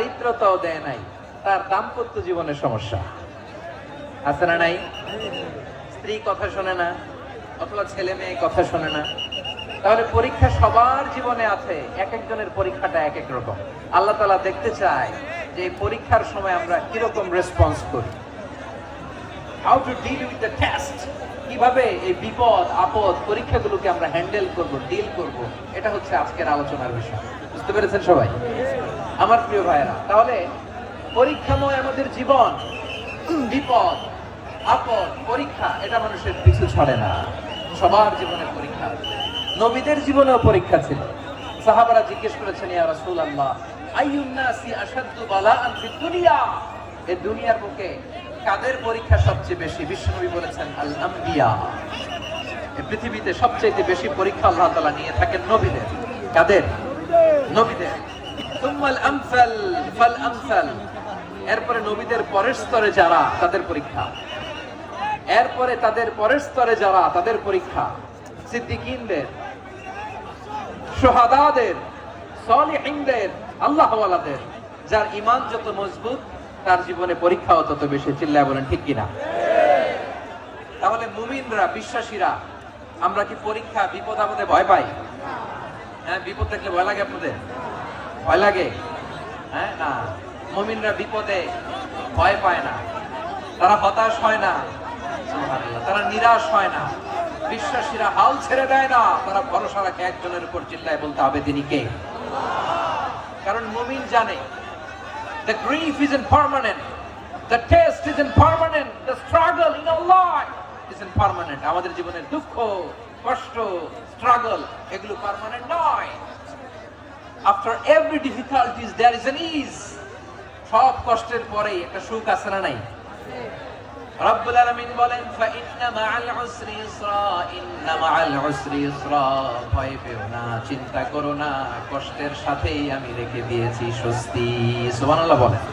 দারিদ্রতাও দেয় নাই, তার দাম্পত্য জীবনের সমস্যা আছে না নাই? স্ত্রী কথা শোনে না, অথবা ছেলে মেয়ে কথা শোনে না। তাহলে পরীক্ষা সবার জীবনে আছে, এক একজনের পরীক্ষাটা এক এক রকম। আল্লাহ তাআলা দেখতে চায় যে এই পরীক্ষার সময় আমরা কিরকম রেসপন্স করি, how to deal with the test, কিভাবে এই বিপদ আপদ পরীক্ষাগুলোকে আমরা হ্যান্ডেল করব, ডিল করব। এটা হচ্ছে আজকের আলোচনার বিষয়। বুঝতে পেরেছেন সবাই আমার প্রিয় ভাইয়েরা? তাহলে পরীক্ষাময় আমাদের জীবন, বিপদ আপদ পরীক্ষা, এটা মানুষের পিছু ছাড়ে না। সবার জীবনে পরীক্ষা আছে। নবীদের জীবনেও পরীক্ষা ছিল। সাহাবারা জিজ্ঞেস করেছেন, ইয়া রাসূলুল্লাহ, আইয়ুন নাসি আশাদ্দু বালাআন ফিদ দুনিয়া, এই দুনিয়ার বুকে কাদের পরীক্ষা সবচেয়ে বেশি? বিশ্বনবী বলেছেন, আল আম্বিয়া। এই পৃথিবীতে সবচেয়ে বেশি পরীক্ষা আল্লাহ তাআলা নিয়ে থাকেন নবীদের। কাদের? নবীদের। সুম্মাল আমসাল ফাল আমসাল, এরপরে নবীদের পরের স্তরে যারা, তাদের পরীক্ষা। এরপরে তাদের পরের স্তরে যারা, তাদের পরীক্ষা। সিদ্দিকীনদের, শুহাদাদের, সালিহিনদের, আল্লাহওয়ালাদের। যার ঈমান যত মজবুত, তার জীবনে পরীক্ষাও তত বেশি। চিল্লায় বলেন ঠিক কিনা? তাহলে মুমিনরা, বিশ্বাসীরা, আমরা কি পরীক্ষা বিপদ আপদে ভয় পাই? হ্যাঁ, বিপদ দেখলে ভয় লাগে আপনাদের? ভয় লাগে? হ্যাঁ, না, মুমিনরা বিপদে ভয় পায় না, তারা হতাশ হয় না, সুবহানাল্লাহ, তারা নিরাশ হয় না। বিশ্বাসীরা হাল ছেড়ে দেয় না, তারা ভরসা রাখে একজনের উপর। চিল্লায় বলতে হবে তিনি কে? কারণ মুমিন জানে the grief isn't permanent, the test isn't permanent, the struggle in our life isn't permanent. আমাদের জীবনের দুঃখ, কষ্ট, স্ট্রাগল, এগুলো পার্মানেন্ট নয়। After every difficulties there is an ease. সব কষ্টের পরেই একটা সুখ আছে না নাই? রব্বুল আলামিন বলেন, ফাইন্না মাআল উসরি ইসরা, ইন্না মাআল উসরি ইসরা, ভয় পেও না, চিন্তা করো না, কষ্টের সাথেই আমি রেখে দিয়েছি স্বস্তি। সুবহানাল্লাহ বলেন।